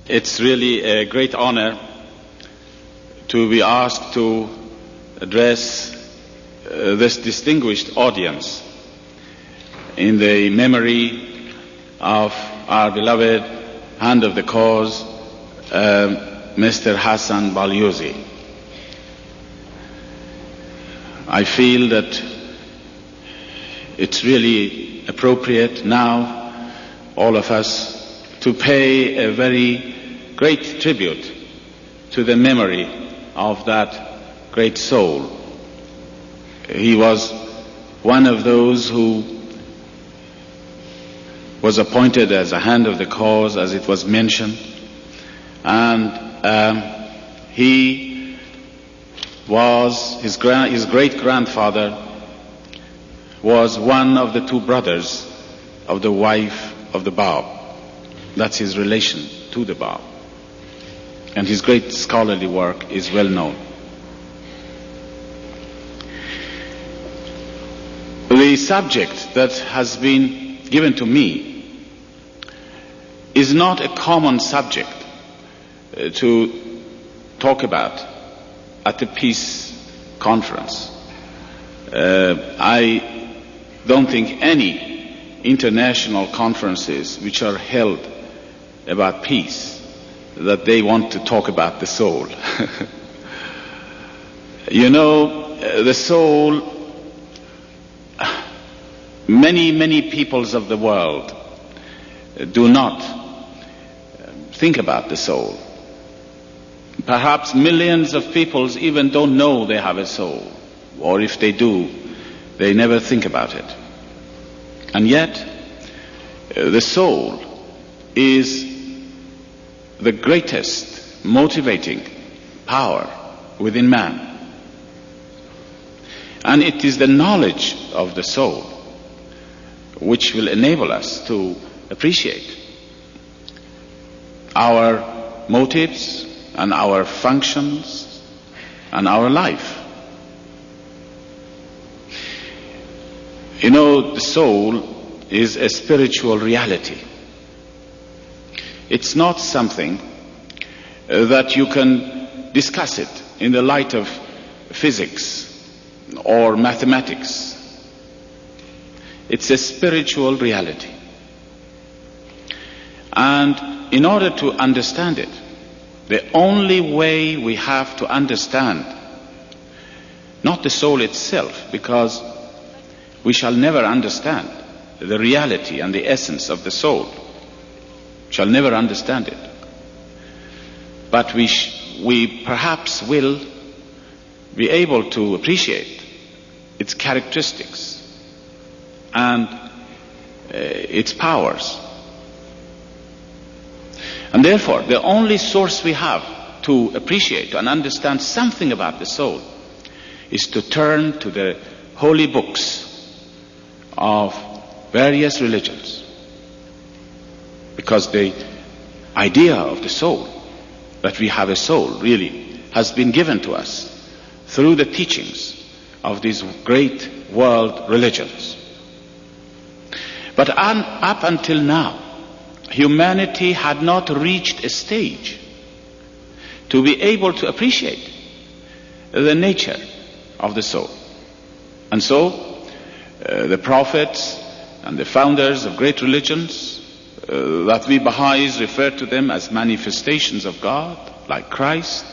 It's really a great honor to be asked to address this distinguished audience in the memory of our beloved hand of the cause, Mr. Hassan Balyuzi. I feel that it's really appropriate now, all of us, to pay a very great tribute to the memory of that great soul. He was one of those who was appointed as a hand of the cause, as it was mentioned, and he was, his great-grandfather was one of the two brothers of the wife of the Bab. That's his relation to the Bab. And his great scholarly work is well known. The subject that has been given to me is not a common subject to talk about at a peace conference. I don't think any international conferences which are held about peace that they want to talk about the soul. You know, the soul, many peoples of the world do not think about the soul. Perhaps millions of peoples even don't know they have a soul, or if they do, they never think about it. And yet, the soul is the greatest motivating power within man. And it is the knowledge of the soul which will enable us to appreciate our motives and our functions and our life. You know, the soul is a spiritual reality. It's not something that you can discuss it in the light of physics or mathematics. It's a spiritual reality. And in order to understand it, the only way we have to understand, not the soul itself, because we shall never understand the reality and the essence of the soul, shall never understand it. But we perhaps will be able to appreciate its characteristics and its powers. And therefore, the only source we have to appreciate and understand something about the soul is to turn to the holy books of various religions. Because the idea of the soul, that we have a soul, really has been given to us through the teachings of these great world religions. But up until now, humanity had not reached a stage to be able to appreciate the nature of the soul. And so, the prophets and the founders of great religions, that we Baha'is refer to them as manifestations of God, like Christ,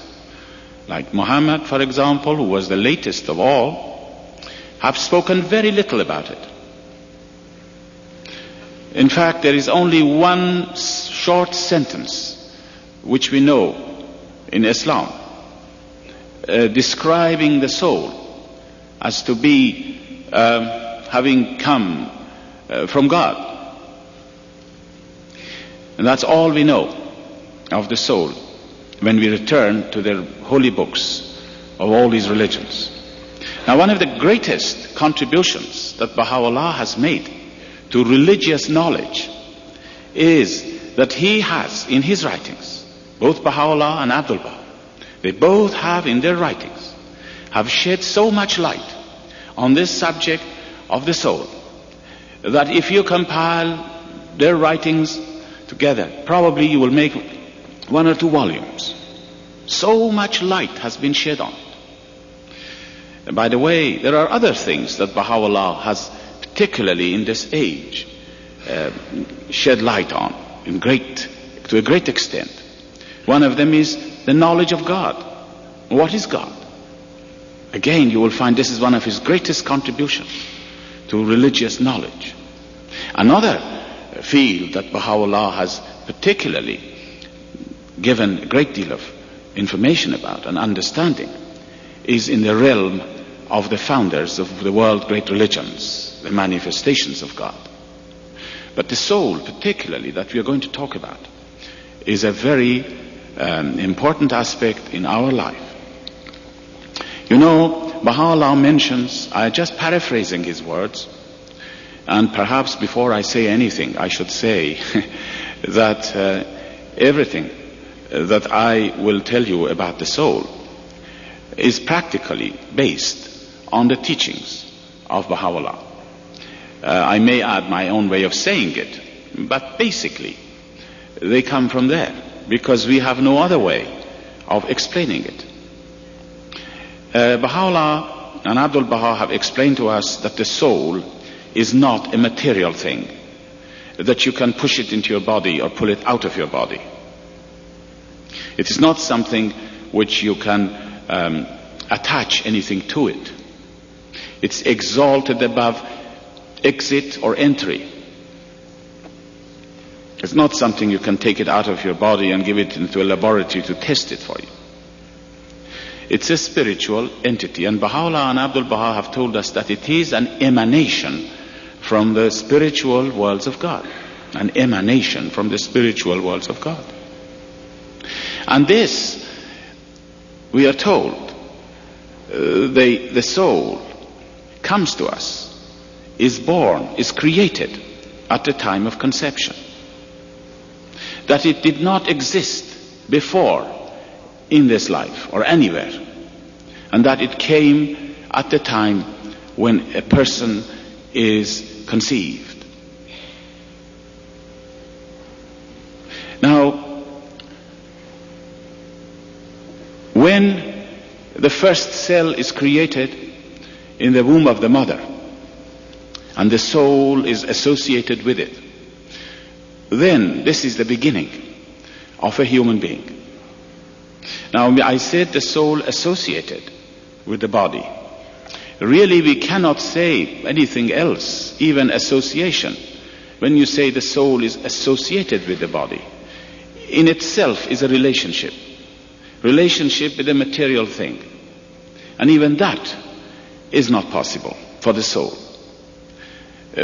like Muhammad, for example, who was the latest of all, have spoken very little about it. In fact, there is only one short sentence which we know in Islam describing the soul as to be having come from God. And that's all we know of the soul when we return to the holy books of all these religions. Now, one of the greatest contributions that Baha'u'llah has made to religious knowledge is that he has in his writings, both Baha'u'llah and Abdul Baha, they both have in their writings, have shed so much light on this subject of the soul, that if you compile their writings together, probably you will make 1 or 2 volumes. So much light has been shed on it. And by the way, there are other things that Baha'u'llah has, particularly in this age, shed light on to a great extent. One of them is the knowledge of God. What is God? Again, you will find this is one of his greatest contributions to religious knowledge. Another field that Baha'u'llah has particularly given a great deal of information about and understanding is in the realm of the founders of the world's great religions, the manifestations of God. But the soul, particularly, that we are going to talk about, is a very important aspect in our life. You know, Baha'u'llah mentions, I'm just paraphrasing his words, and perhaps before I say anything, I should say that everything that I will tell you about the soul is practically based on the teachings of Baha'u'llah. I may add my own way of saying it, but basically they come from there, because we have no other way of explaining it. Baha'u'llah and Abdul Baha have explained to us that the soul is not a material thing, that you can push it into your body or pull it out of your body. It is not something which you can attach anything to it. It's exalted above exit or entry. It's not something you can take it out of your body and give it into a laboratory to test it for you. It's a spiritual entity, and Baha'u'llah and Abdul Baha have told us that it is an emanation from the spiritual worlds of God. An emanation from the spiritual worlds of God. And this, we are told, the soul comes to us, is born, is created at the time of conception. That it did not exist before in this life or anywhere, and that it came at the time when a person is conceived. Now, when the first cell is created in the womb of the mother, and the soul is associated with it, then this is the beginning of a human being. Now, I said the soul associated with the body. Really, we cannot say anything else, even association. When you say the soul is associated with the body, in itself is a relationship. Relationship with a material thing. And even that is not possible for the soul.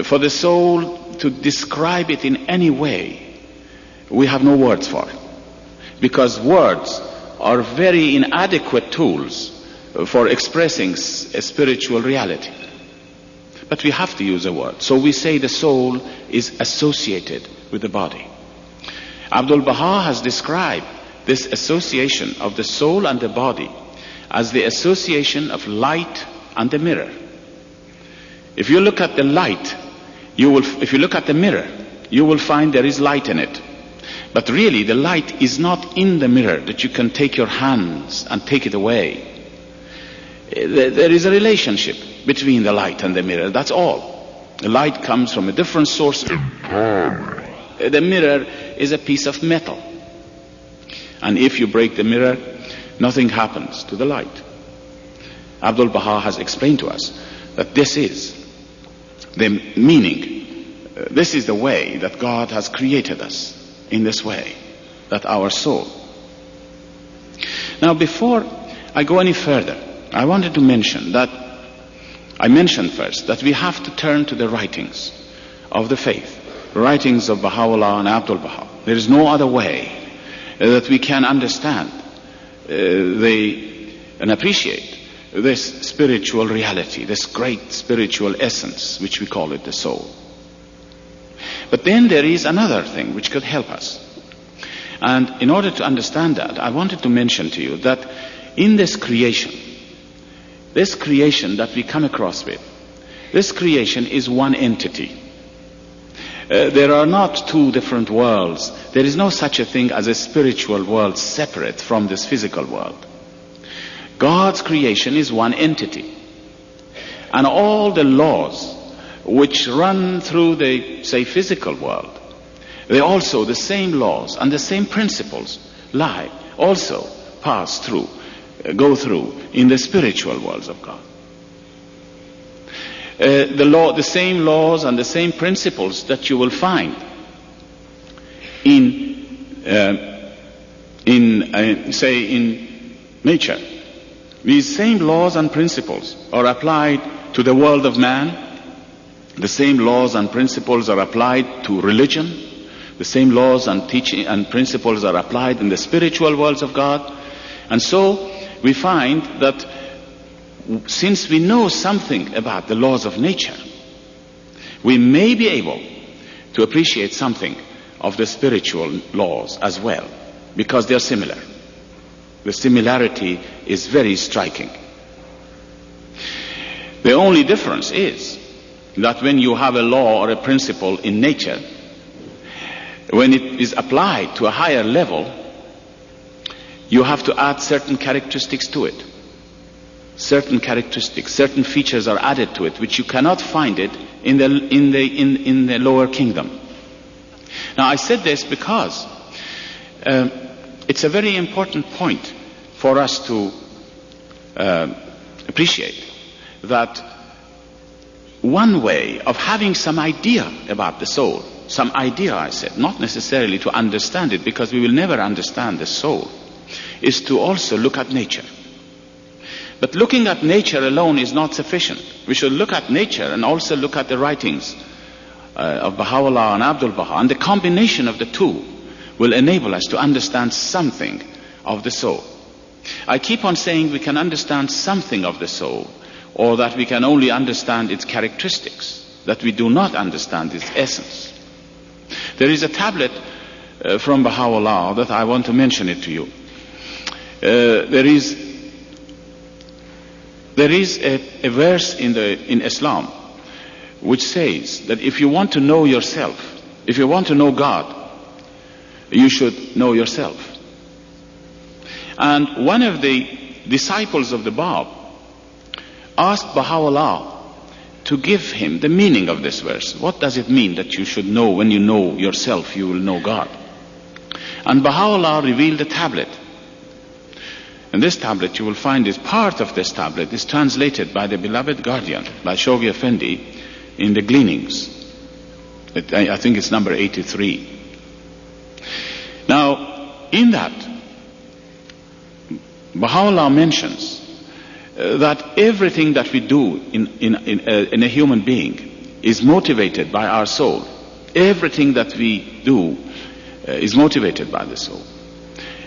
For the soul to describe it in any way, we have no words for it. Because words are very inadequate tools for expressing a spiritual reality. But we have to use a word. So we say the soul is associated with the body. Abdul Baha has described this association of the soul and the body as the association of light and the mirror. If you look at the light, if you look at the mirror, you will find there is light in it. But really, the light is not in the mirror that you can take your hands and take it away. There is a relationship between the light and the mirror, that's all. The light comes from a different source. The mirror is a piece of metal. And if you break the mirror, nothing happens to the light. Abdul Baha has explained to us that this is the meaning. This is the way that God has created us, in this way, that our soul. Now, before I go any further, I wanted to mention that I mentioned first that we have to turn to the writings of the faith, the writings of Baha'u'llah and Abdul Baha. There is no other way that we can understand and appreciate this spiritual reality, this great spiritual essence, which we call it the soul. But then there is another thing which could help us. And in order to understand that, I wanted to mention to you that in this creation that we come across with, This creation is one entity. There are not two different worlds. There is no such a thing as a spiritual world separate from this physical world. God's creation is one entity. And all the laws which run through the, say, physical world, they also, the same laws and the same principles lie, also pass through, go through in the spiritual worlds of God. The same laws and the same principles that you will find say in nature. These same laws and principles are applied to the world of man. The same laws and principles are applied to religion. The same laws and teaching and principles are applied in the spiritual worlds of God. And so we find that since we know something about the laws of nature, we may be able to appreciate something of the spiritual laws as well, because they are similar. The similarity is very striking. The only difference is that when you have a law or a principle in nature, when it is applied to a higher level, you have to add certain characteristics to it. Certain characteristics, certain features are added to it, which you cannot find it in the lower kingdom. Now, I said this because it's a very important point for us to appreciate that one way of having some idea about the soul, some idea, I said, not necessarily to understand it, because we will never understand the soul, is to also look at nature. But looking at nature alone is not sufficient. We should look at nature and also look at the writings of Baha'u'llah and Abdul Baha, and the combination of the two will enable us to understand something of the soul. I keep on saying we can understand something of the soul, or that we can only understand its characteristics, that we do not understand its essence. There is a tablet from Baha'u'llah that I want to mention it to you. There is a verse in Islam which says that if you want to know yourself, if you want to know God, you should know yourself. And one of the disciples of the Bab asked Baha'u'llah to give him the meaning of this verse. What does it mean that you should know, when you know yourself, you will know God? And Baha'u'llah revealed a tablet. And this tablet, you will find, is part of this tablet is translated by the beloved guardian, by Shoghi Effendi, in the Gleanings. I think it's number 83. Now, in that, Baha'u'llah mentions that everything that we do in a human being is motivated by our soul. Everything that we do is motivated by the soul.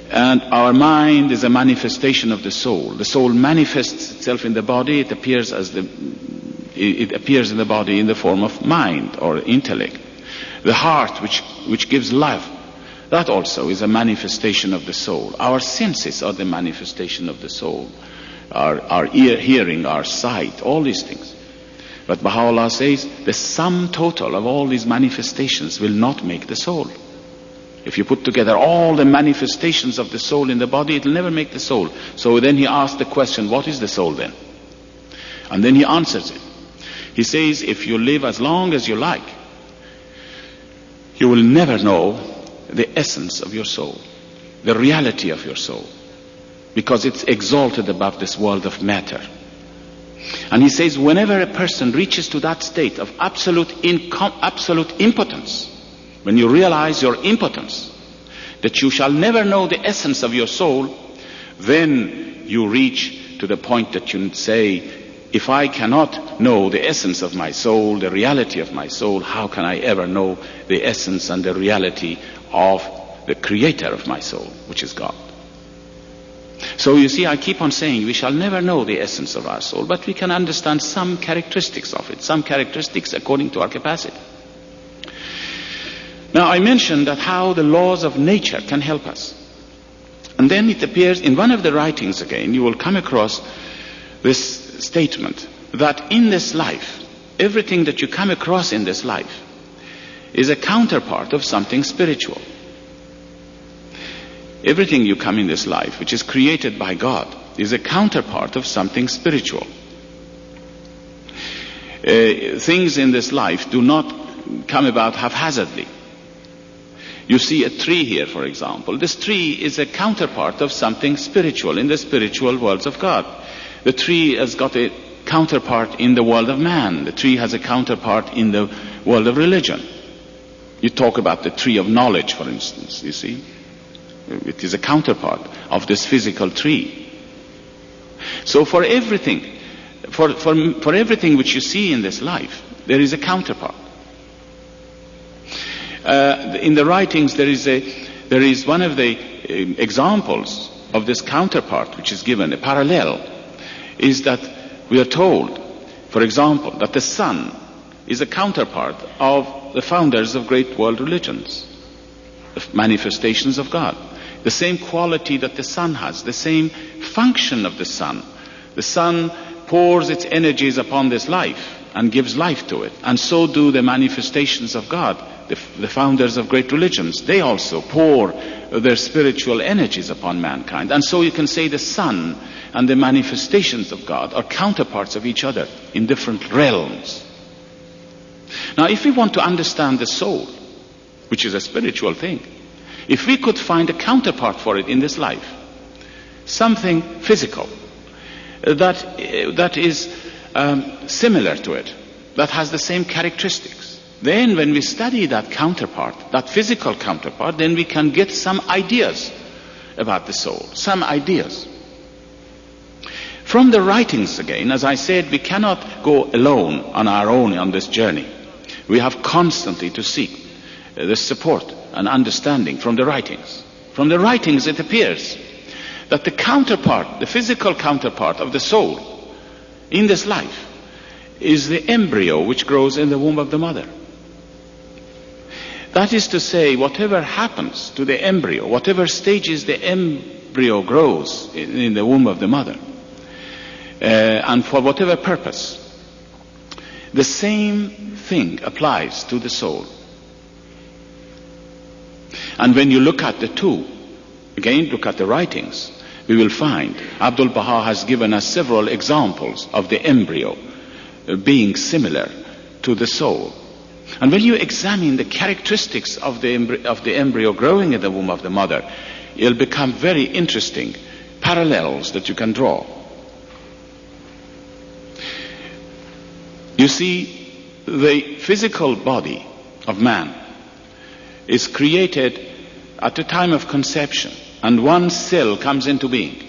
And our mind is a manifestation of the soul. The soul manifests itself in the body. It appears in the body in the form of mind or intellect. The heart, which gives life, that also is a manifestation of the soul. Our senses are the manifestation of the soul. Our ear, hearing, our sight, all these things. But Baha'u'llah says the sum total of all these manifestations will not make the soul. If you put together all the manifestations of the soul in the body, it will never make the soul. So then he asked the question, what is the soul then? And then he answers it. He says, if you live as long as you like, you will never know the essence of your soul, the reality of your soul, because it's exalted above this world of matter. And he says, whenever a person reaches to that state of absolute impotence, when you realize your impotence, that you shall never know the essence of your soul, then you reach to the point that you say, if I cannot know the essence of my soul, the reality of my soul, how can I ever know the essence and the reality of the creator of my soul, which is God? So you see, I keep on saying we shall never know the essence of our soul, but we can understand some characteristics of it, some characteristics according to our capacity. Now, I mentioned that how the laws of nature can help us. And then it appears in one of the writings again, you will come across this statement that in this life, everything that you come across in this life is a counterpart of something spiritual. Everything you come in this life, which is created by God, is a counterpart of something spiritual. Things in this life do not come about haphazardly. You see a tree here, for example. This tree is a counterpart of something spiritual in the spiritual worlds of God. The tree has got a counterpart in the world of man. The tree has a counterpart in the world of religion. You talk about the tree of knowledge, for instance, you see. It is a counterpart of this physical tree. So for everything, for everything which you see in this life, there is a counterpart. In the writings, there is one of the examples of this counterpart which is given, a parallel, is that we are told, for example, that the sun is a counterpart of the founders of great world religions, the manifestations of God. The same quality that the sun has, the same function of the sun. The sun pours its energies upon this life and gives life to it. And so do the manifestations of God, the founders of great religions. They also pour their spiritual energies upon mankind. And so you can say the sun and the manifestations of God are counterparts of each other in different realms. Now, if we want to understand the soul, which is a spiritual thing, if we could find a counterpart for it in this life, something physical that is similar to it, that has the same characteristics, then when we study that counterpart, that physical counterpart, then we can get some ideas about the soul, some ideas. From the writings again, as I said, we cannot go alone on our own on this journey. We have constantly to seek the support and understanding from the writings. From the writings it appears that the counterpart, the physical counterpart of the soul in this life is the embryo which grows in the womb of the mother. That is to say, whatever happens to the embryo, whatever stages the embryo grows in the womb of the mother, and for whatever purpose, the same thing applies to the soul. And when you look at the two, again look at the writings, we will find Abdul Baha has given us several examples of the embryo being similar to the soul. And when you examine the characteristics of the embryo growing in the womb of the mother, it'll become very interesting parallels that you can draw. You see, the physical body of man is created at the time of conception, and one cell comes into being.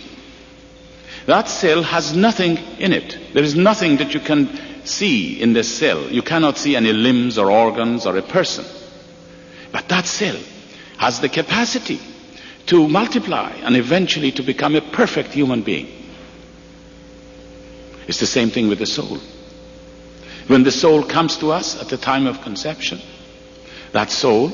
That cell has nothing in it. There is nothing that you can see in this cell. You cannot see any limbs or organs or a person. But that cell has the capacity to multiply and eventually to become a perfect human being. It's the same thing with the soul. When the soul comes to us at the time of conception, that soul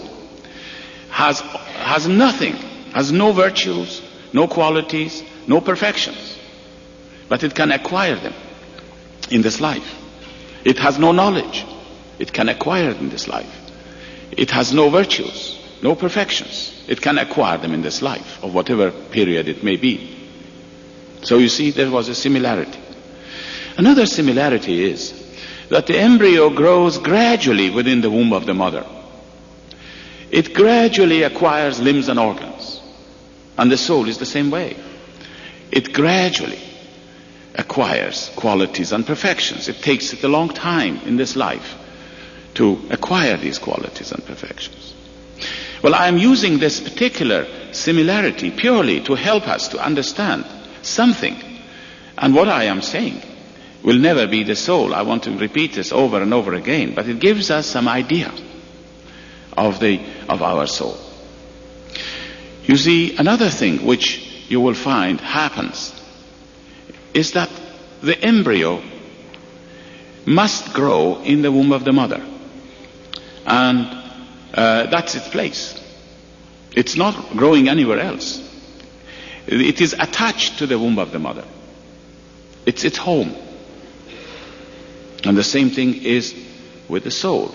has nothing, has no virtues, no qualities, no perfections. But it can acquire them in this life. It has no knowledge. It can acquire it in this life. It has no virtues, no perfections. It can acquire them in this life, of whatever period it may be. So you see, there was a similarity. Another similarity is that the embryo grows gradually within the womb of the mother. It gradually acquires limbs and organs. And the soul is the same way. It gradually acquires qualities and perfections. It takes it a long time in this life to acquire these qualities and perfections. Well, I am using this particular similarity purely to help us to understand something. And what I am saying will never be the soul. I want to repeat this over and over again, but it gives us some idea of our soul. You see, another thing which you will find happens is that the embryo must grow in the womb of the mother. And that's its place. It's not growing anywhere else. It is attached to the womb of the mother. It's its home. And the same thing is with the soul.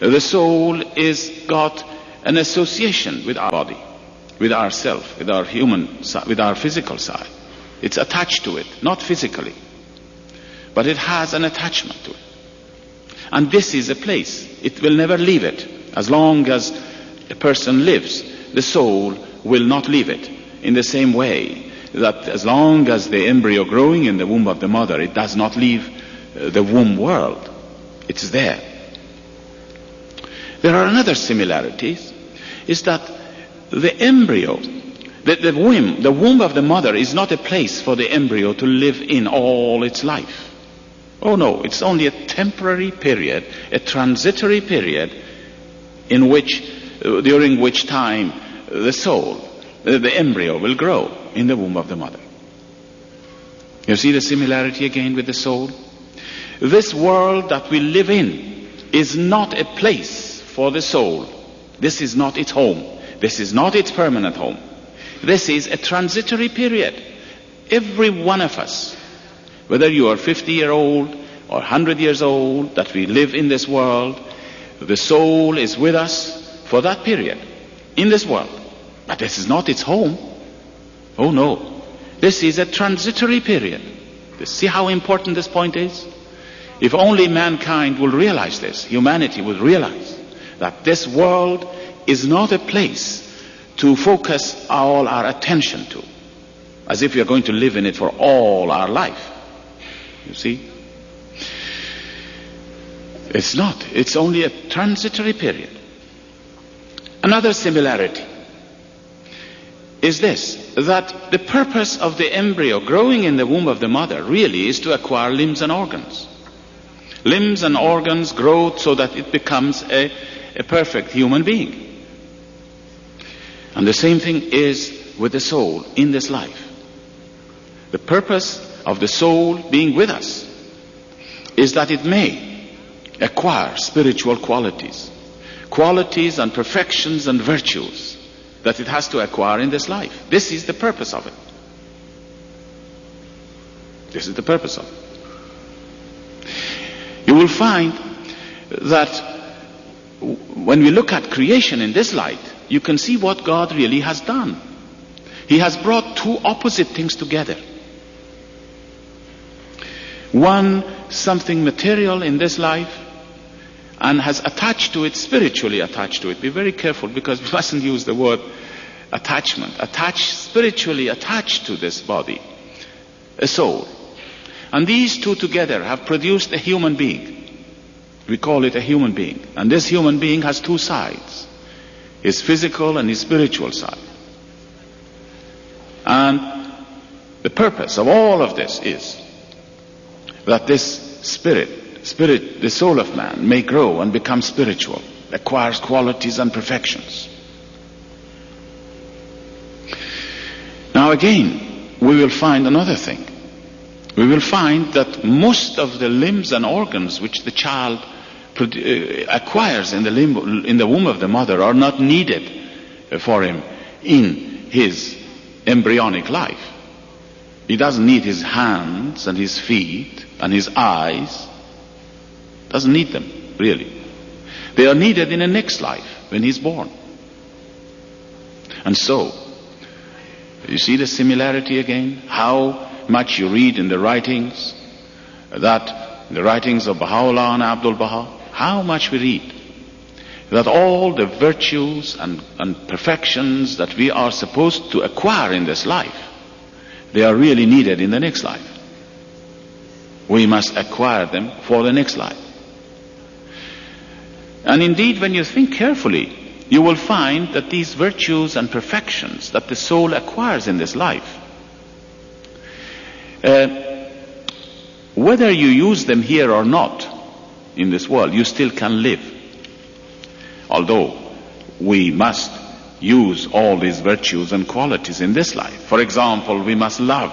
The soul is got an association with our body, with ourself, with our human side, with our physical side. It's attached to it, not physically, but it has an attachment to it. And this is a place. It will never leave it. As long as a person lives, the soul will not leave it. In the same way that as long as the embryo growing in the womb of the mother, it does not leave the womb world. It's there. There are another similarities, is that the embryo, the womb of the mother is not a place for the embryo to live in all its life. Oh no, it's only a temporary period, a transitory period during which time the soul, the embryo will grow in the womb of the mother. You see the similarity again with the soul? This world that we live in is not a place for the soul. This is not its home. This is not its permanent home. This is a transitory period. Every one of us, whether you are 50-year-old or 100 years old, that we live in this world, the soul is with us for that period in this world. But this is not its home. Oh no. This is a transitory period. See how important this point is? If only mankind will realize this, humanity will realize that this world is not a place to focus all our attention to, as if we are going to live in it for all our life. You see? It's not. It's only a transitory period. Another similarity is this, that the purpose of the embryo growing in the womb of the mother really is to acquire limbs and organs. Limbs and organs grow so that it becomes a perfect human being. And the same thing is with the soul in this life. The purpose of the soul being with us is that it may acquire spiritual qualities and perfections and virtues that it has to acquire in this life. This is the purpose of it. This is the purpose of it. You will find that when we look at creation in this light, you can see what God really has done. He has brought two opposite things together. One, something material in this life, and has attached to it, spiritually attached to it. Be very careful, because we mustn't use the word attachment. Spiritually attached to this body, a soul. And these two together have produced a human being. We call it a human being. And this human being has two sides, his physical and his spiritual side. And the purpose of all of this is that this spirit, the soul of man, may grow and become spiritual, acquires qualities and perfections. Now again, we will find another thing. We will find that most of the limbs and organs which the child acquires in the womb of the mother are not needed for him in his embryonic life. He doesn't need his hands and his feet and his eyes. Doesn't need them, really. They are needed in the next life, when he's born. And so, you see the similarity again? How much you read in the writings, the writings of Baha'u'llah and Abdul Baha, how much we read, that all the virtues and perfections that we are supposed to acquire in this life, they are really needed in the next life. We must acquire them for the next life. And indeed, when you think carefully, you will find that these virtues and perfections that the soul acquires in this life, whether you use them here or not in this world, you still can live. Although we must use all these virtues and qualities in this life. For example, we must love.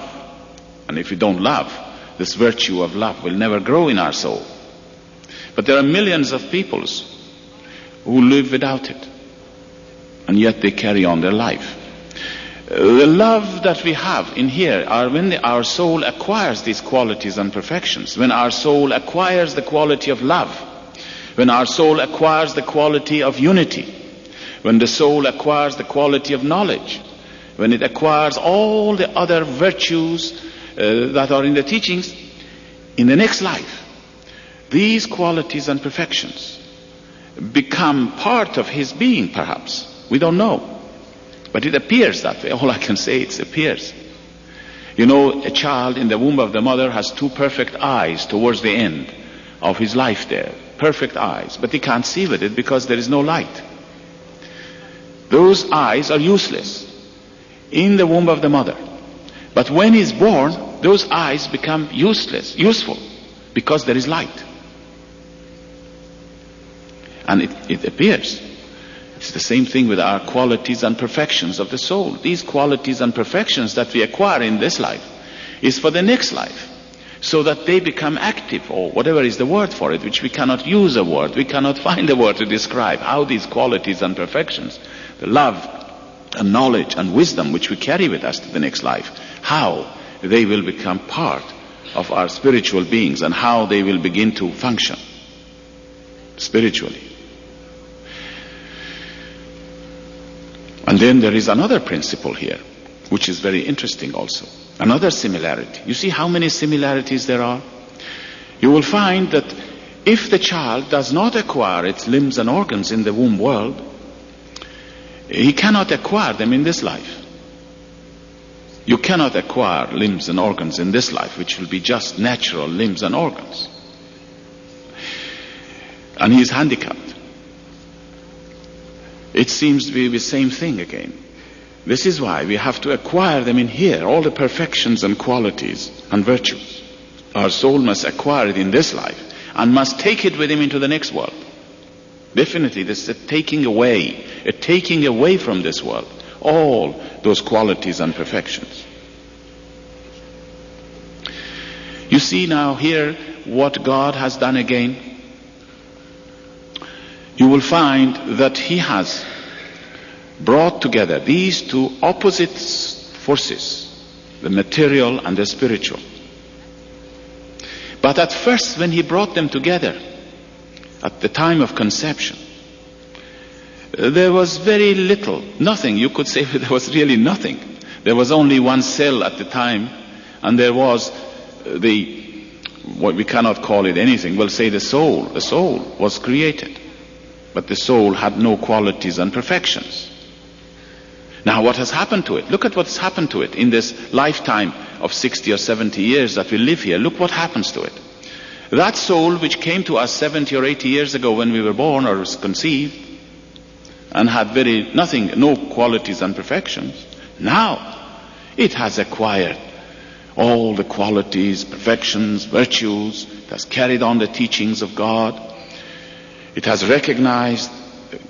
And if we don't love, this virtue of love will never grow in our soul. But there are millions of peoples who live without it, and yet they carry on their life. The love that we have in here are when our soul acquires these qualities and perfections, when our soul acquires the quality of love, when our soul acquires the quality of unity, when the soul acquires the quality of knowledge, when it acquires all the other virtues that are in the teachings, in the next life, these qualities and perfections become part of his being, perhaps. We don't know. But it appears that way. All I can say, it appears. You know, a child in the womb of the mother has two perfect eyes towards the end of his life there. Perfect eyes. But he can't see with it because there is no light. Those eyes are useless in the womb of the mother. But when he's born, those eyes become useful, because there is light. And it appears. It's the same thing with our qualities and perfections of the soul. These qualities and perfections that we acquire in this life is for the next life, so that they become active, or whatever is the word for it, which we cannot use a word. We cannot find a word to describe how these qualities and perfections, the love and knowledge and wisdom which we carry with us to the next life, how they will become part of our spiritual beings and how they will begin to function spiritually. And then there is another principle here, which is very interesting also. Another similarity. You see how many similarities there are? You will find that if the child does not acquire its limbs and organs in the womb world, he cannot acquire them in this life. You cannot acquire limbs and organs in this life, which will be just natural limbs and organs. And he is handicapped. It seems to be the same thing again. This is why we have to acquire them in here, all the perfections and qualities and virtues. Our soul must acquire it in this life and must take it with him into the next world. Definitely, this is a taking away from this world all those qualities and perfections. You see now here what God has done again. You will find that he has brought together these two opposite forces, the material and the spiritual. But at first, when he brought them together, at the time of conception, there was very little, nothing. You could say there was really nothing. There was only one cell at the time, and there was what we cannot call it anything, we'll say the soul. The soul was created. But the soul had no qualities and perfections. Now what has happened to it? Look at what's happened to it in this lifetime of 60 or 70 years that we live here. Look what happens to it. That soul which came to us 70 or 80 years ago when we were born or was conceived and had no qualities and perfections, now it has acquired all the qualities, perfections, virtues. It has carried on the teachings of God. It has recognized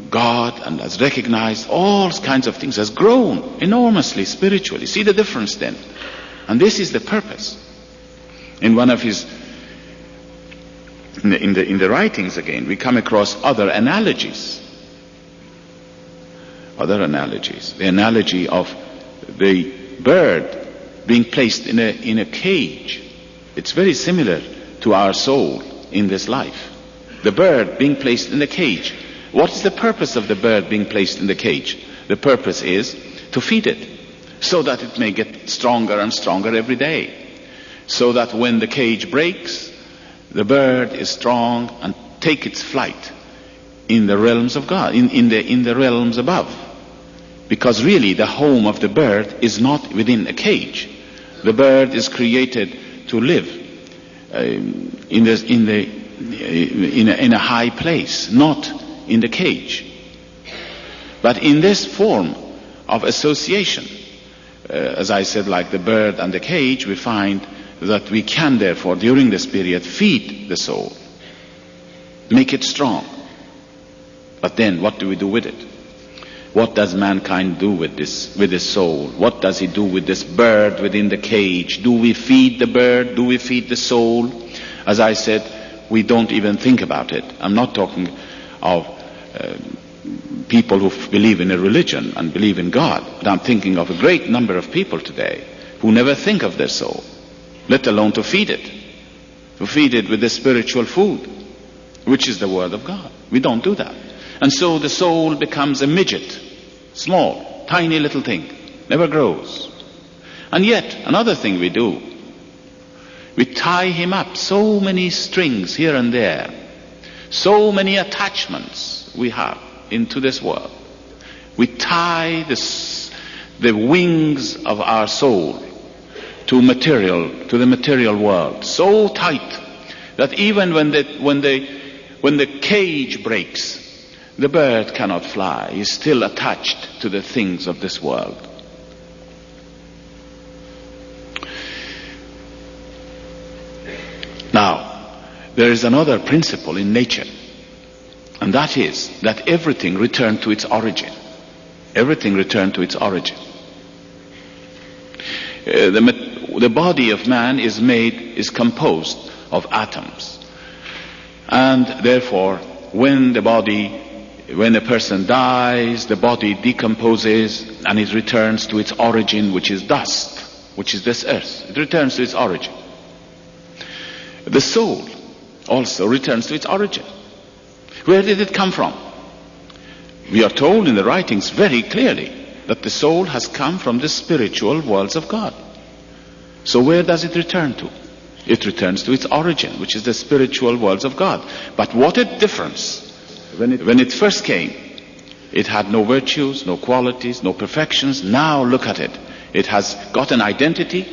God and has recognized all kinds of things, has grown enormously spiritually. See the difference then? And this is the purpose. In one of his, in the writings again, we come across other analogies. The analogy of the bird being placed in a cage. It's very similar to our soul in this life. The bird being placed in the cage. What is the purpose of the bird being placed in the cage? The purpose is to feed it, so that it may get stronger and stronger every day. So that when the cage breaks, the bird is strong and take its flight in the realms of God, in the realms above. Because really the home of the bird is not within a cage. The bird is created to live in a high place, not in the cage. But in this form of association, as I said, like the bird and the cage, we find that we can therefore during this period feed the soul, make it strong. But then what do we do with it? What does mankind do with this soul? What does he do with this bird within the cage? Do we feed the bird? Do we feed the soul? As I said, we don't even think about it. I'm not talking of people who believe in a religion and believe in God. But I'm thinking of a great number of people today who never think of their soul, let alone to feed it with the spiritual food, which is the Word of God. We don't do that. And so the soul becomes a midget, small, tiny little thing, never grows. And yet, another thing we do, we tie him up, so many strings here and there, so many attachments we have into this world. We tie the wings of our soul to the material world so tight that even when the cage breaks, the bird cannot fly. He's still attached to the things of this world. Now, there is another principle in nature, and that is that everything returned to its origin. Everything returned to its origin. The body of man is composed of atoms, and therefore, when a person dies, the body decomposes and it returns to its origin, which is dust, which is this earth. It returns to its origin. The soul also returns to its origin. Where did it come from? We are told in the writings very clearly that the soul has come from the spiritual worlds of God. So where does it return to? It returns to its origin, which is the spiritual worlds of God. But what a difference! When it first came, it had no virtues, no qualities, no perfections. Now look at it. It has got an identity,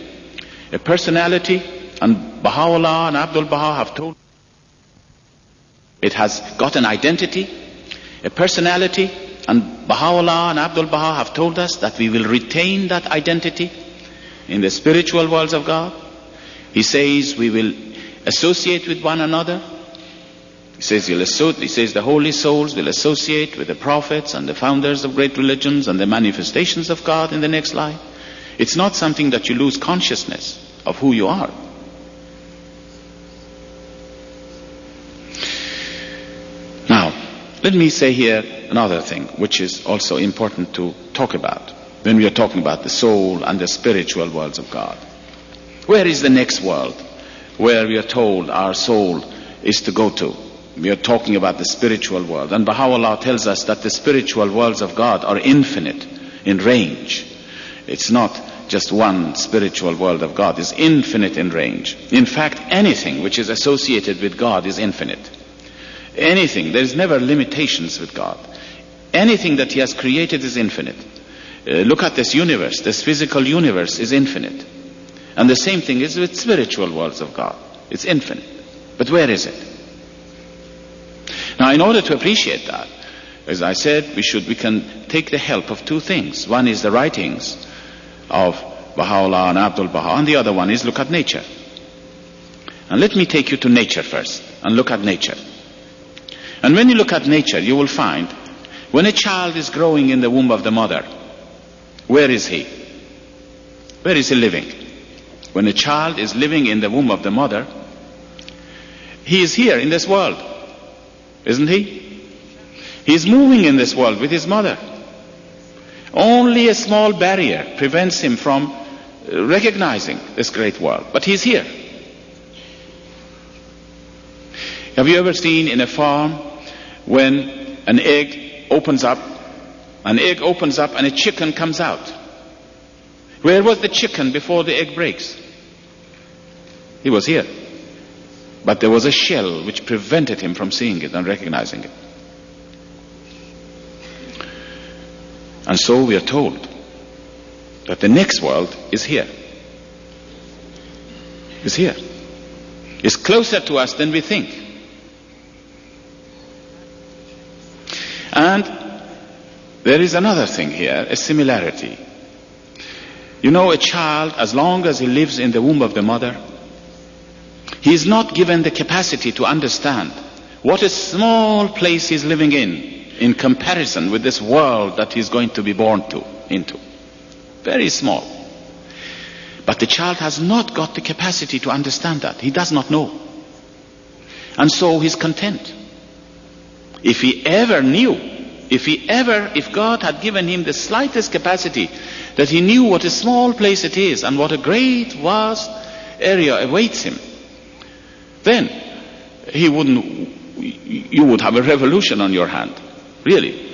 a personality, and Baha'u'llah and Abdul Baha have told it has got an identity, a personality, and Baha'u'llah and Abdul Baha have told us that we will retain that identity in the spiritual worlds of God. He says we will associate with one another. He says the holy souls will associate with the prophets and the founders of great religions and the manifestations of God in the next life. It's not something that you lose consciousness of who you are. Now, let me say here another thing which is also important to talk about when we are talking about the soul and the spiritual worlds of God. Where is the next world where we are told our soul is to go to? We are talking about the spiritual world. And Baha'u'llah tells us that the spiritual worlds of God are infinite in range. It's not just one spiritual world of God. It's infinite in range. In fact, anything which is associated with God is infinite. Anything. There's never limitations with God. Anything that He has created is infinite. Look at this universe. This physical universe is infinite. And the same thing is with spiritual worlds of God. It's infinite. But where is it? Now, in order to appreciate that, as I said, we can take the help of two things. One is the writings of Baha'u'llah and Abdul Baha, and the other one is look at nature. And let me take you to nature first, and look at nature. And when you look at nature, you will find when a child is growing in the womb of the mother, where is he? Where is he living? When a child is living in the womb of the mother, he is here in this world, isn't he? He is moving in this world with his mother. Only a small barrier prevents him from recognizing this great world, but he's here. Have you ever seen in a farm when an egg opens up and a chicken comes out? Where was the chicken before the egg breaks? He was here. But there was a shell which prevented him from seeing it and recognizing it. And so we are told that the next world is here. Is here. It's closer to us than we think. And there is another thing here, a similarity. You know, a child, as long as he lives in the womb of the mother, he is not given the capacity to understand what a small place he's living in comparison with this world that he's going to be born into. Very small. But the child has not got the capacity to understand that. He does not know. And so he's content. If he ever knew If God had given him the slightest capacity, that he knew what a small place it is and what a great vast area awaits him, then you would have a revolution on your hand. Really.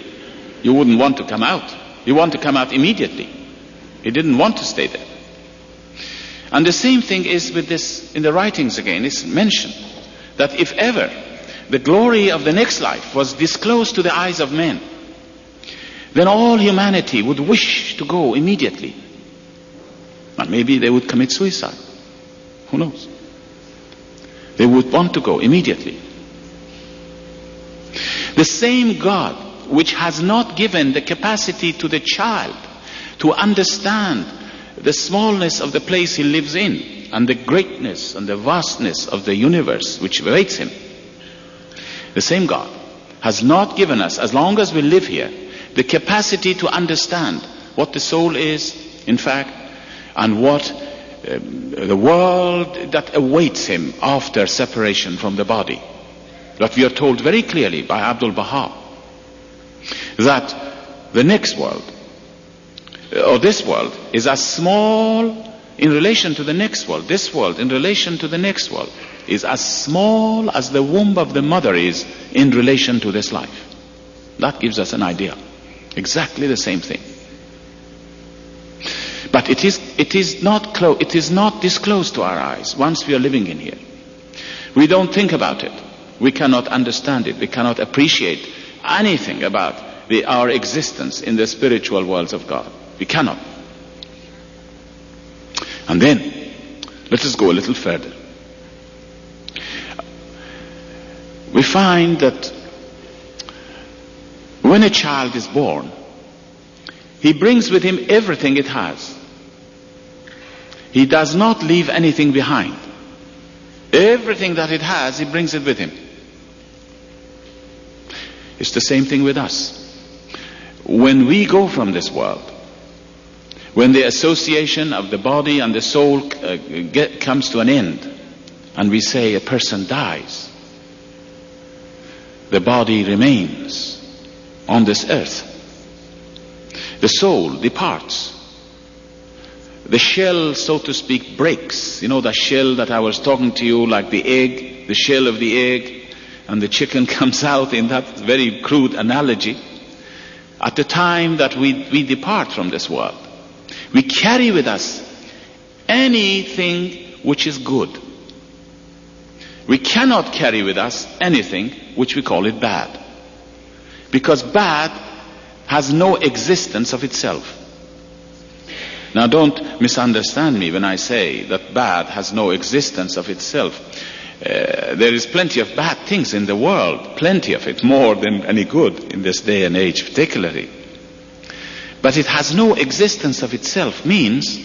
You wouldn't want to come out. You want to come out immediately. He didn't want to stay there. And the same thing is with this in the writings again. It's mentioned that if ever the glory of the next life was disclosed to the eyes of men, then all humanity would wish to go immediately. And maybe they would commit suicide. Who knows? They would want to go immediately. The same God which has not given the capacity to the child to understand the smallness of the place he lives in and the greatness and the vastness of the universe which awaits him, the same God has not given us, as long as we live here, the capacity to understand what the soul is, in fact, and what the world that awaits him after separation from the body. That we are told very clearly by Abdul Baha, that the next world, or this world, is as small in relation to the next world. This world in relation to the next world is as small as the womb of the mother is in relation to this life. That gives us an idea. Exactly the same thing. But it is not disclosed to our eyes once we are living in here. We don't think about it. We cannot understand it. We cannot appreciate anything about our existence in the spiritual worlds of God. We cannot. And then, let us go a little further. We find that when a child is born, he brings with him everything it has. He does not leave anything behind. Everything that it has, he brings it with him. It's the same thing with us. When we go from this world, when the association of the body and the soul comes to an end, and we say a person dies, the body remains on this earth. The soul departs. The shell, so to speak, breaks. You know the shell that I was talking to you, like the egg, the shell of the egg, and the chicken comes out in that very crude analogy. At the time that we depart from this world, we carry with us anything which is good. We cannot carry with us anything which we call it bad. Because bad has no existence of itself. Now don't misunderstand me when I say that bad has no existence of itself. There is plenty of bad things in the world, plenty of it, more than any good in this day and age particularly. But it has no existence of itself means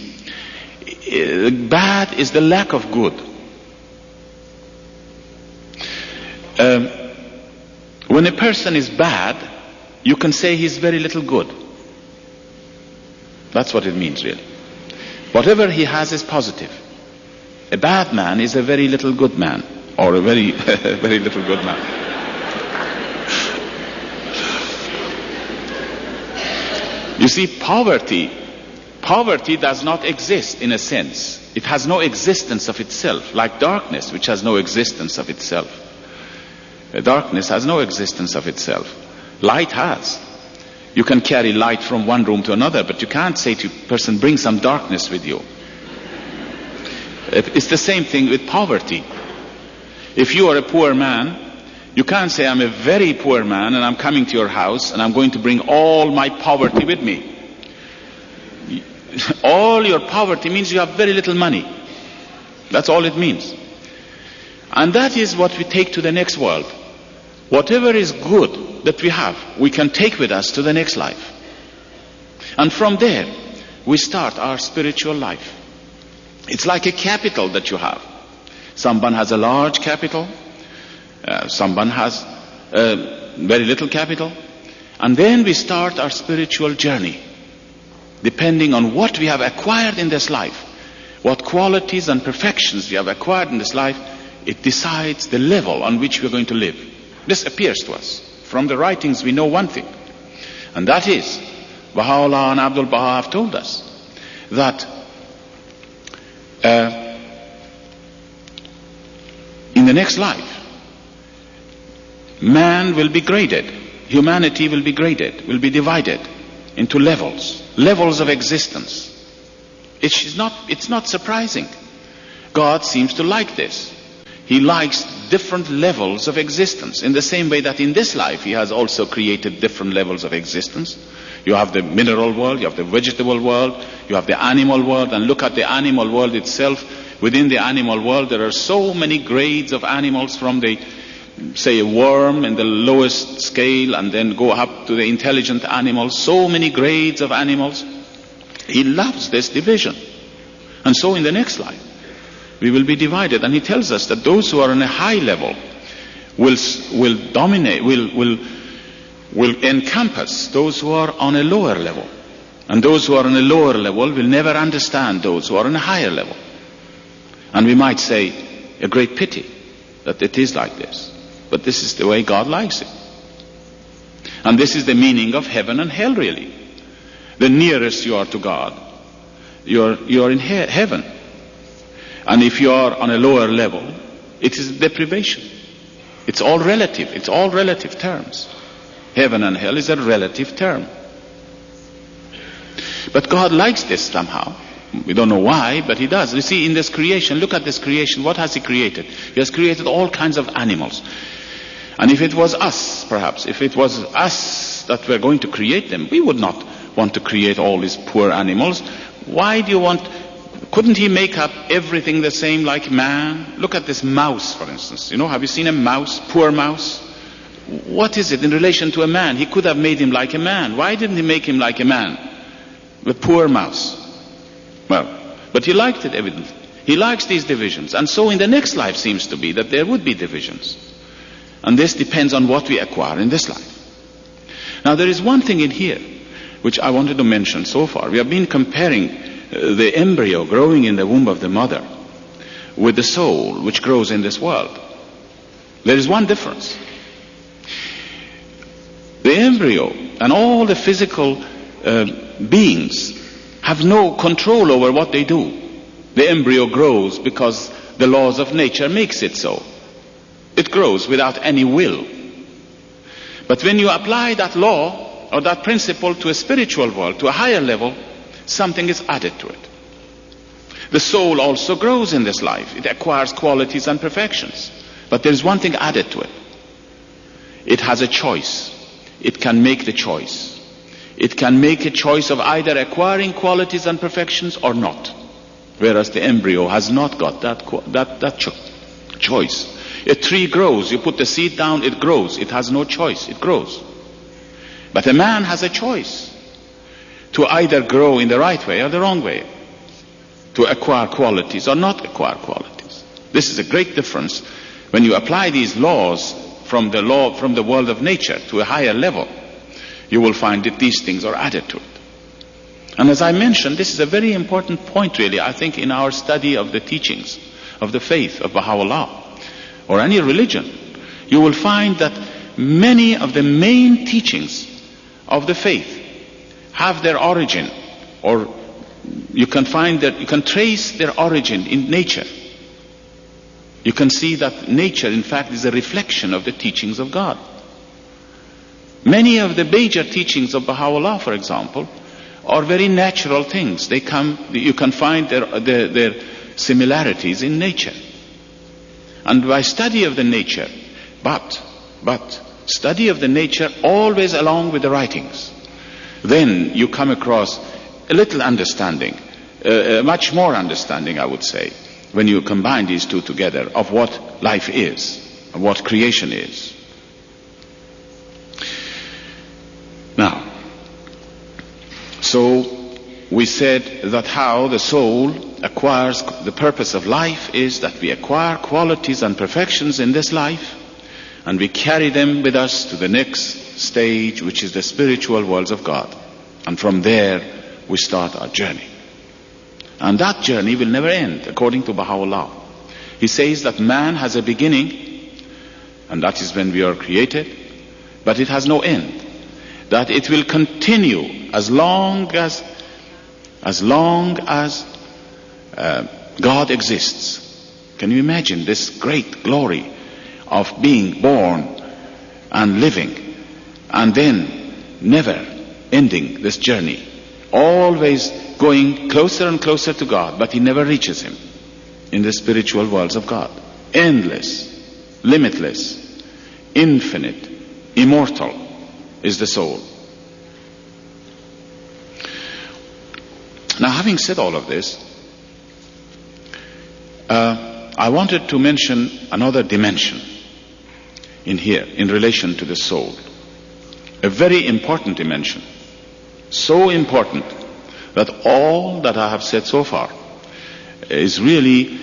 bad is the lack of good. When a person is bad, you can say he's very little good. That's what it means really. Whatever he has is positive. A bad man is a very little good man, or a very very little good man. You see, poverty does not exist in a sense. It has no existence of itself, like darkness, which has no existence of itself. Darkness has no existence of itself. Light has. You can carry light from one room to another, but you can't say to a person, bring some darkness with you. It's the same thing with poverty. If you are a poor man, you can't say, I'm a very poor man and I'm coming to your house and I'm going to bring all my poverty with me. All your poverty means you have very little money. That's all it means. And that is what we take to the next world. Whatever is good that we have, we can take with us to the next life. And from there, we start our spiritual life. It's like a capital that you have. Someone has a large capital. Someone has very little capital. And then we start our spiritual journey. Depending on what we have acquired in this life, what qualities and perfections we have acquired in this life, it decides the level on which we're going to live. This appears to us. From the writings we know one thing. And that is, Baha'u'llah and Abdul Baha have told us that in the next life, man will be graded, humanity will be graded, will be divided into levels of existence. It's not surprising. God seems to like this. He likes different levels of existence, in the same way that in this life He has also created different levels of existence. You have the mineral world, you have the vegetable world, you have the animal world, and look at the animal world itself. Within the animal world there are so many grades of animals, from the, say, a worm in the lowest scale, and then go up to the intelligent animals, so many grades of animals. He loves this division. And so in the next life we will be divided, and He tells us that those who are on a high level will dominate, will encompass those who are on a lower level, and those who are on a lower level will never understand those who are on a higher level. And we might say, a great pity that it is like this, but this is the way God likes it. And this is the meaning of heaven and hell, really. The nearest you are to God, you are in heaven. And if you are on a lower level, it is deprivation. It's all relative terms. Heaven and hell is a relative term. But God likes this somehow. We don't know why, but He does. You see, in this creation, look at this creation. What has He created? He has created all kinds of animals. And if it was us, perhaps, if it was us that were going to create them, we would not want to create all these poor animals. Why do you want... Couldn't He make up everything the same like man? Look at this mouse, for instance. Have you seen a mouse? Poor mouse? What is it in relation to a man? He could have made him like a man. Why didn't He make him like a man? The poor mouse. Well, but He liked it, evidently. He likes these divisions. And so in the next life seems to be that there would be divisions. And this depends on what we acquire in this life. Now there is one thing in here which I wanted to mention so far. We have been comparing the embryo growing in the womb of the mother with the soul which grows in this world. There is one difference. The embryo and all the physical beings have no control over what they do. The embryo grows because the laws of nature makes it so. It grows without any will. But when you apply that law or that principle to a spiritual world, to a higher level, something is added to it. The soul also grows in this life. It acquires qualities and perfections. But there is one thing added to it. It has a choice. It can make the choice. It can make a choice of either acquiring qualities and perfections or not. Whereas the embryo has not got that choice. A tree grows. You put the seed down, it grows. It has no choice. It grows. But a man has a choice to either grow in the right way or the wrong way, to acquire qualities or not acquire qualities. This is a great difference when you apply these laws from the world of nature to a higher level. You will find that these things are added to it. And as I mentioned, this is a very important point, really, I think, in our study of the teachings of the faith of Baha'u'llah or any religion. You will find that many of the main teachings of the faith have their origin, or you can trace their origin in nature. You can see that nature, in fact, is a reflection of the teachings of God. Many of the major teachings of Baha'u'llah, for example, are very natural things. You can find their similarities in nature. And by study of the nature, but study of the nature always along with the writings, then you come across a little understanding, much more understanding, I would say, when you combine these two together, of what life is, of what creation is. Now, so we said that how the soul acquires, the purpose of life is that we acquire qualities and perfections in this life, and we carry them with us to the next stage, which is the spiritual worlds of God. And from there we start our journey. And that journey will never end, according to Baha'u'llah. He says that man has a beginning, and that is when we are created, but it has no end. that it will continue as long as God exists. Can you imagine this great glory of being born and living, and then never ending this journey, always going closer and closer to God, but he never reaches him in the spiritual worlds of God. Endless, limitless, infinite, immortal is the soul. Now, having said all of this, I wanted to mention another dimension in here in relation to the soul. A very important dimension. So important that all that I have said so far is really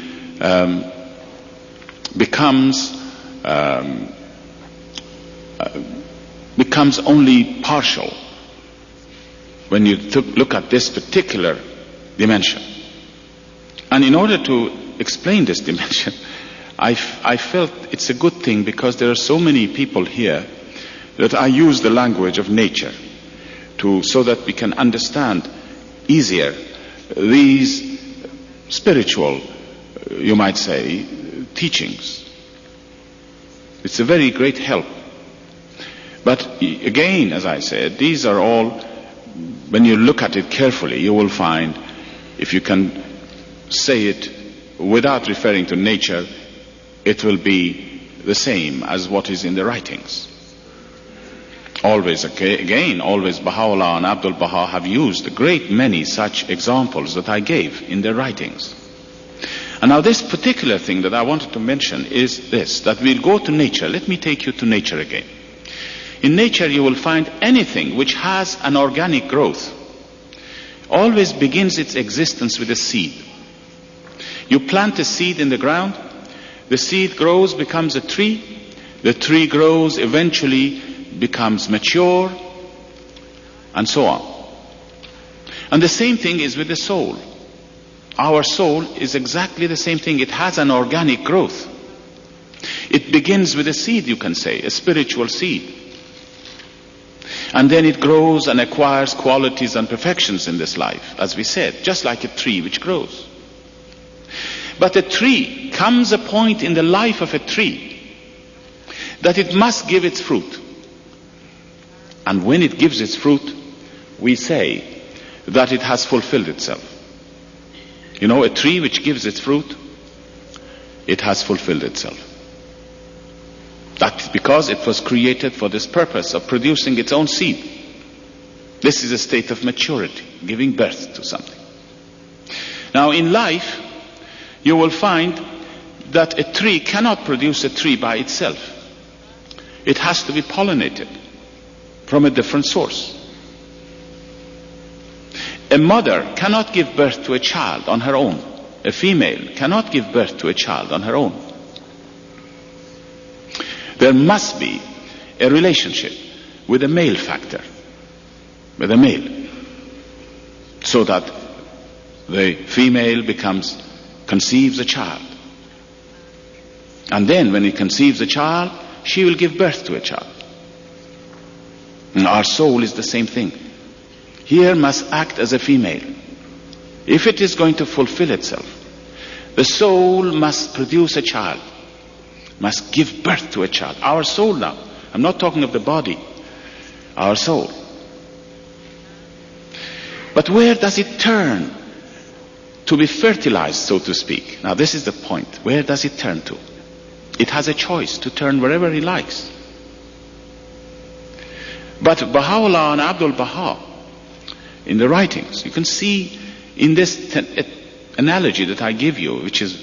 becomes only partial when you look at this particular dimension. And in order to explain this dimension, I felt it's a good thing, because there are so many people here, that I use the language of nature so that we can understand easier these spiritual, you might say, teachings. It's a very great help. But again, as I said, these are all, when you look at it carefully, you will find, if you can say it without referring to nature, it will be the same as what is in the writings. Always, always Baha'u'llah and Abdul Baha have used a great many such examples that I gave in their writings. And now this particular thing that I wanted to mention is this, that we'll go to nature. Let me take you to nature again. In nature you will find anything which has an organic growth always begins its existence with a seed. You plant a seed in the ground, the seed grows, becomes a tree, the tree grows, eventually becomes mature, and so on. And the same thing is with the soul. Our soul is exactly the same thing. It has an organic growth. It begins with a seed, you can say, a spiritual seed. And then it grows and acquires qualities and perfections in this life, as we said, just like a tree which grows. But a tree, comes a point in the life of a tree that it must give its fruit. And when it gives its fruit, we say that it has fulfilled itself. You know, a tree which gives its fruit, it has fulfilled itself. That's because it was created for this purpose of producing its own seed. This is a state of maturity, giving birth to something. Now in life, you will find that a tree cannot produce a tree by itself. It has to be pollinated from a different source. A mother cannot give birth to a child on her own. A female cannot give birth to a child on her own. There must be a relationship with a male factor, with a male, so that the female conceives a child. And then when it conceives a child, she will give birth to a child. And our soul is the same thing. Here must act as a female. If it is going to fulfill itself, the soul must produce a child, must give birth to a child. Our soul now, I'm not talking of the body, our soul. But where does it turn to be fertilized, so to speak? Now this is the point. Where does it turn to? It has a choice to turn wherever it likes. But Baha'u'llah and Abdul Baha, in the writings, you can see in this analogy that I give you, which is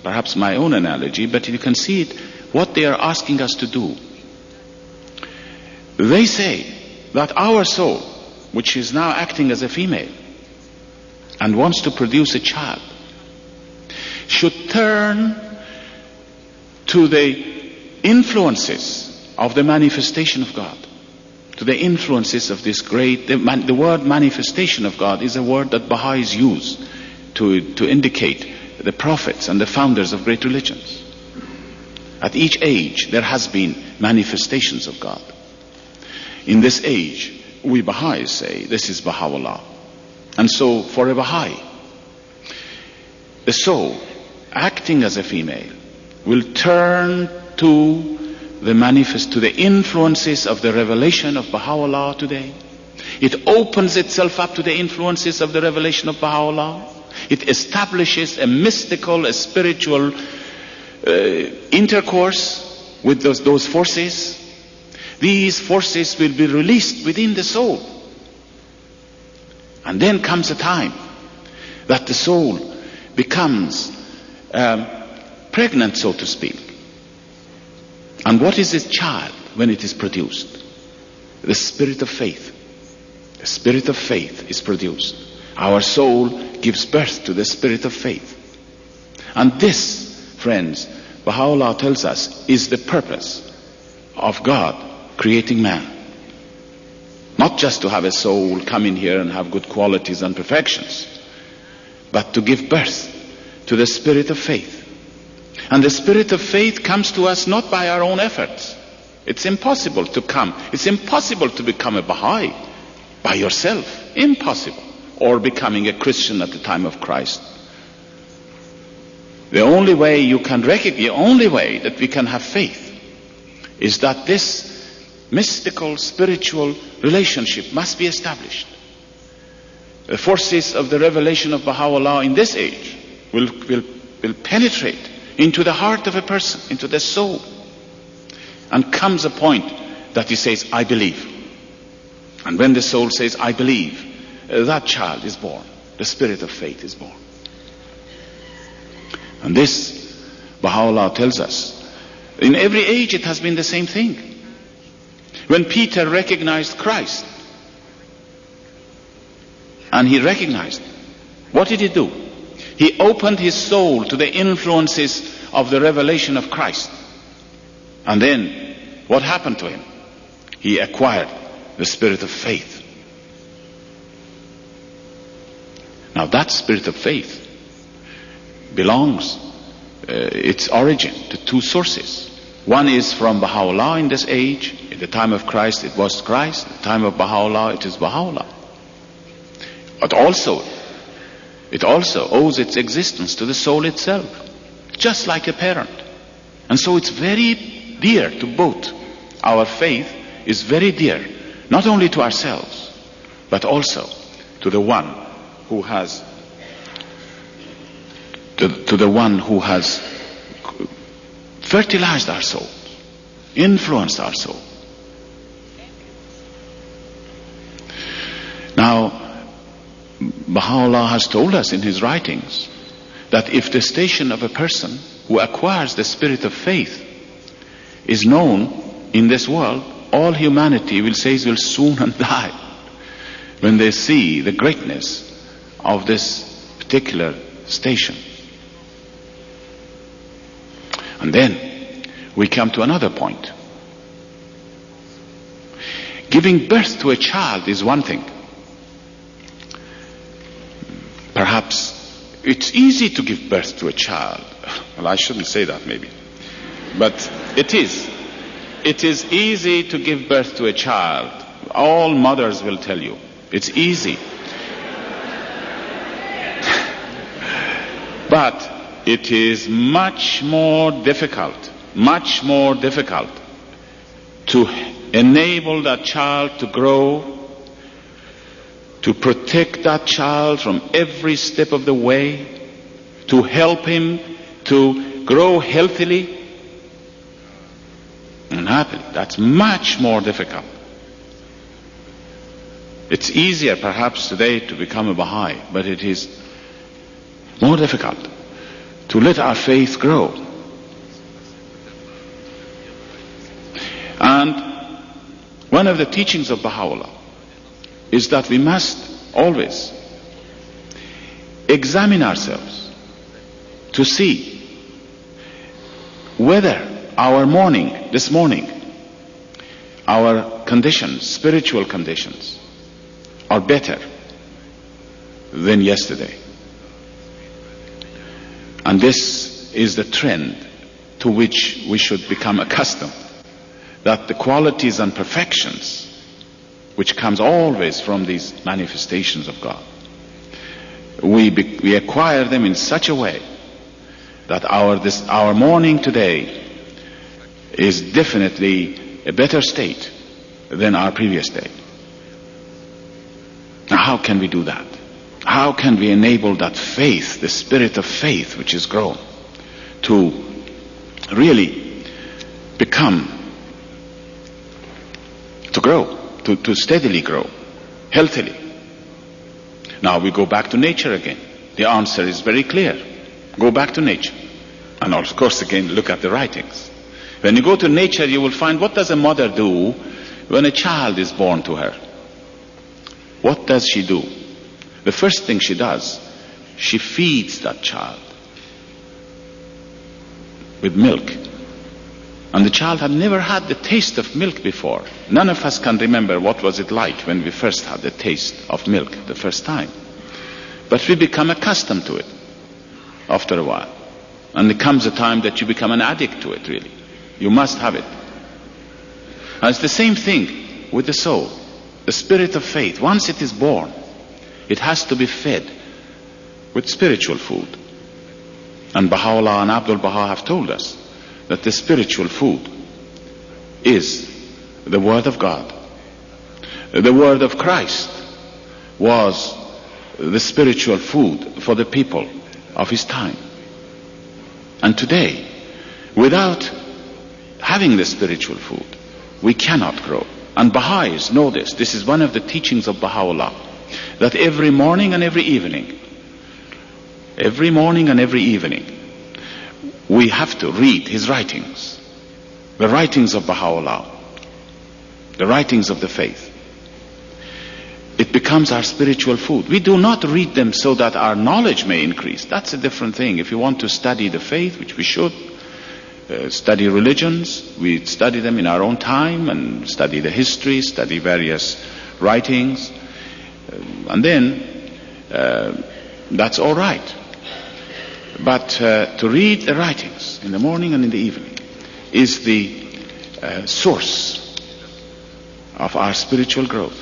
perhaps my own analogy, but you can see it, what they are asking us to do. They say that our soul, which is now acting as a female and wants to produce a child, should turn to the influences of the manifestation of God, to the influences of this great, the word manifestation of God is a word that Baha'is use to indicate the prophets and the founders of great religions. At each age there has been manifestations of God. In this age we Baha'is say, this is Baha'u'llah. And so for a Baha'i, the soul, acting as a female, will turn to the influences of the revelation of Baha'u'llah today. It opens itself up to the influences of the revelation of Baha'u'llah. It establishes a mystical, a spiritual intercourse with those forces. These forces will be released within the soul. And then comes a time that the soul becomes pregnant, so to speak. And what is this child when it is produced? The spirit of faith. The spirit of faith is produced. Our soul gives birth to the spirit of faith. And this, friends, Baha'u'llah tells us, is the purpose of God creating man. Not just to have a soul come in here and have good qualities and perfections, but to give birth to the spirit of faith. And the spirit of faith comes to us not by our own efforts. It's impossible to come. It's impossible to become a Baha'i by yourself. Impossible. Or becoming a Christian at the time of Christ. The only way you can recognize, the only way that we can have faith is that this mystical, spiritual relationship must be established. The forces of the revelation of Baha'u'llah in this age will penetrate into the heart of a person, into the soul. And comes a point that he says, I believe. And when the soul says, I believe, that child is born. The spirit of faith is born. And this, Baha'u'llah tells us, in every age it has been the same thing. When Peter recognized Christ, and he recognized, what did he do? He opened his soul to the influences of the revelation of Christ. And then, what happened to him? He acquired the spirit of faith. Now that spirit of faith belongs, its origin to two sources. One is from Baha'u'llah in this age. In the time of Christ it was Christ. In the time of Baha'u'llah it is Baha'u'llah. But it also owes its existence to the soul itself, just like a parent. And so it's very dear to both. Our faith is very dear, not only to ourselves, but also to the one who has to the one who has fertilized our soul, influenced our soul. Now, Baha'u'llah has told us in his writings that if the station of a person who acquires the spirit of faith is known in this world, all humanity will soon die when they see the greatness of this particular station. And then we come to another point. Giving birth to a child is one thing. Perhaps it's easy to give birth to a child. Well, I shouldn't say that maybe. But it is. It is easy to give birth to a child. All mothers will tell you. It's easy. But it is much more difficult to enable that child to grow, to protect that child from every step of the way, to help him to grow healthily and happily. That's much more difficult. It's easier perhaps today to become a Baha'i, but it is more difficult to let our faith grow. And one of the teachings of Baha'u'llah is that we must always examine ourselves to see whether this morning, our conditions, spiritual conditions, are better than yesterday. And this is the trend to which we should become accustomed, that the qualities and perfections which comes always from these manifestations of God. We acquire them in such a way that our morning today is definitely a better state than our previous day. Now, how can we do that? How can we enable that faith, the spirit of faith which is grown, to really to grow, to steadily grow, healthily? Now we go back to nature again. The answer is very clear. Go back to nature. And of course again, look at the writings. When you go to nature, you will find, what does a mother do when a child is born to her? What does she do? The first thing she does, she feeds that child with milk. And the child had never had the taste of milk before. None of us can remember what was it like when we first had the taste of milk the first time. But we become accustomed to it after a while. And there comes a time that you become an addict to it, really. You must have it. And it's the same thing with the soul. The spirit of faith, once it is born, it has to be fed with spiritual food. And Baha'u'llah and Abdul Baha have told us that the spiritual food is the Word of God. The Word of Christ was the spiritual food for the people of his time. And today, without having the spiritual food, we cannot grow. And Baha'is know this. This is one of the teachings of Baha'u'llah, that every morning and every evening, we have to read his writings, the writings of Baha'u'llah, the writings of the faith. It becomes our spiritual food. We do not read them so that our knowledge may increase. That's a different thing. If you want to study the faith, which we should, study religions, we study them in our own time and study the history, study various writings, and then that's all right. But to read the writings in the morning and in the evening is the source of our spiritual growth.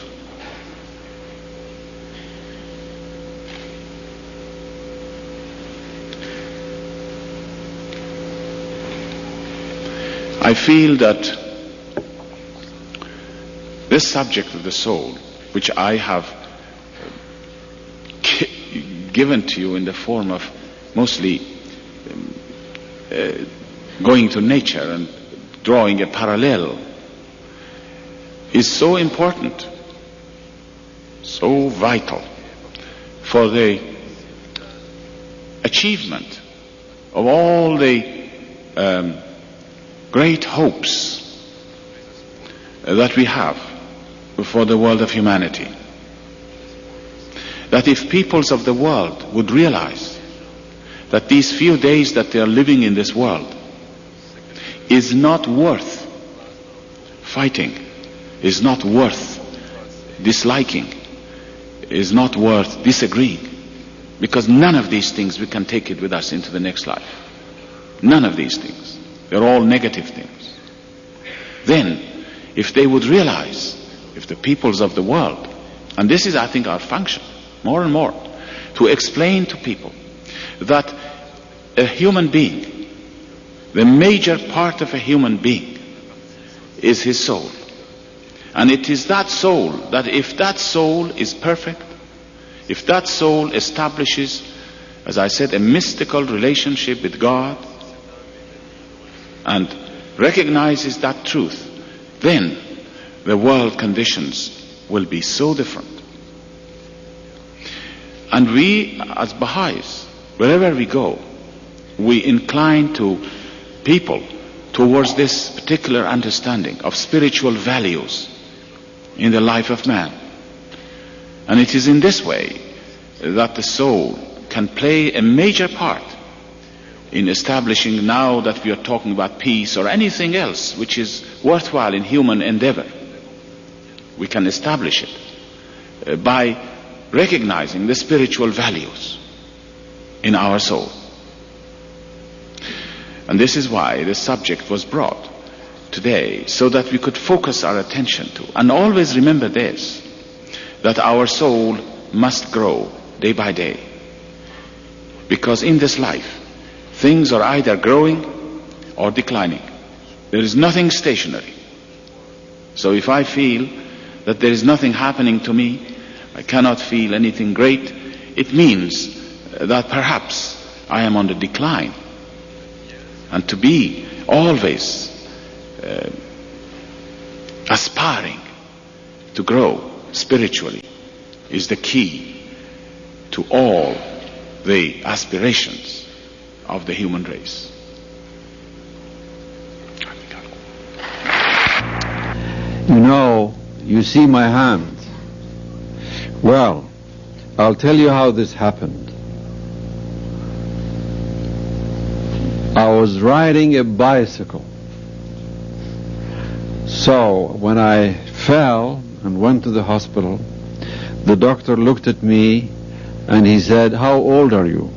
I feel that this subject of the soul, which I have given to you in the form of mostly going to nature and drawing a parallel, is so important, so vital for the achievement of all the great hopes that we have for the world of humanity. That if peoples of the world would realize that these few days that they are living in this world is not worth fighting, is not worth disliking, is not worth disagreeing, because none of these things we can take it with us into the next life. None of these things. They're all negative things. Then, if they would realize, if the peoples of the world, and this is, I think, our function, more and more, to explain to people that a human being, the major part of a human being, is his soul. And it is that soul, that if that soul is perfect, if that soul establishes, as I said, a mystical relationship with God, and recognizes that truth, then the world conditions will be so different. And we, as Baha'is, wherever we go, we incline to people towards this particular understanding of spiritual values in the life of man. And it is in this way that the soul can play a major part in establishing, now that we are talking about peace or anything else which is worthwhile in human endeavor, we can establish it by recognizing the spiritual values in our soul. And this is why the subject was brought today so that we could focus our attention to. And always remember this, that our soul must grow day by day. Because in this life, things are either growing or declining. There is nothing stationary. So if I feel that there is nothing happening to me, I cannot feel anything great, it means that perhaps I am on the decline. And to be always aspiring to grow spiritually is the key to all the aspirations of the human race. You know, you see my hand. Well, I'll tell you how this happened. I was riding a bicycle. So when I fell and went to the hospital, the doctor looked at me and he said, "How old are you?"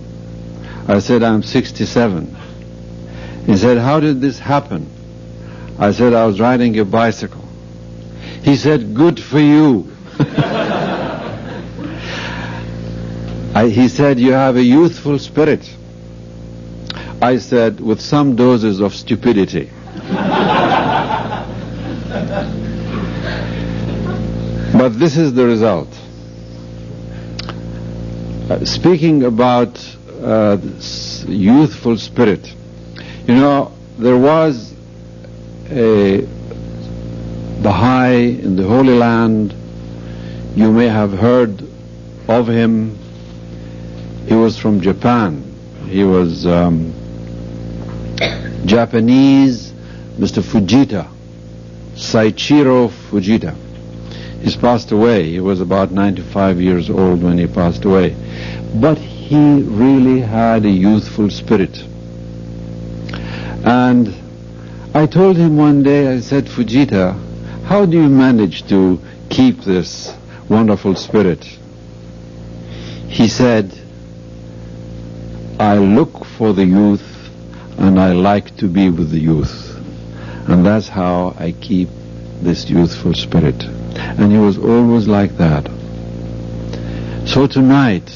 I said, "I'm 67. He said, "How did this happen?" I said, "I was riding a bicycle." He said, "Good for you." He said, "You have a youthful spirit." I said, "With some doses of stupidity." But this is the result. Speaking about youthful spirit, you know, there was a Baha'i in the Holy Land. You may have heard of him. He was from Japan. He was Japanese, Mr. Fujita, Saichiro Fujita. He's passed away. He was about 95 years old when he passed away. But he really had a youthful spirit. And I told him one day, I said, "Fujita, how do you manage to keep this wonderful spirit?" He said, "I look for the youth and I like to be with the youth. And that's how I keep this youthful spirit." And he was always like that. So tonight,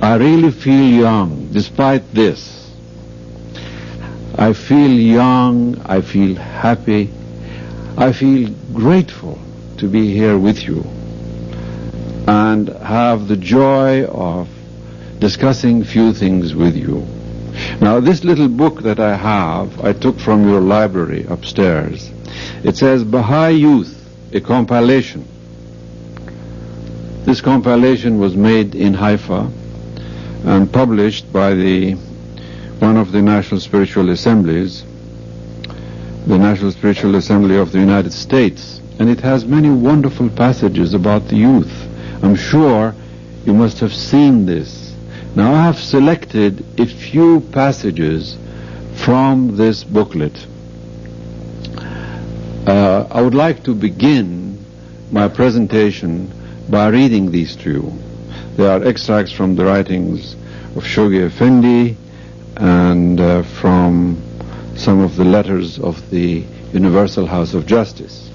I really feel young, despite this. I feel young, I feel happy, I feel grateful to be here with you and have the joy of discussing few things with you. Now, this little book that I have, I took from your library upstairs. It says Baha'i Youth, a compilation. This compilation was made in Haifa and published by one of the National Spiritual Assemblies, the National Spiritual Assembly of the United States. And it has many wonderful passages about the youth. I'm sure you must have seen this. Now I have selected a few passages from this booklet. I would like to begin my presentation by reading these to you. They are extracts from the writings of Shoghi Effendi and from some of the letters of the Universal House of Justice.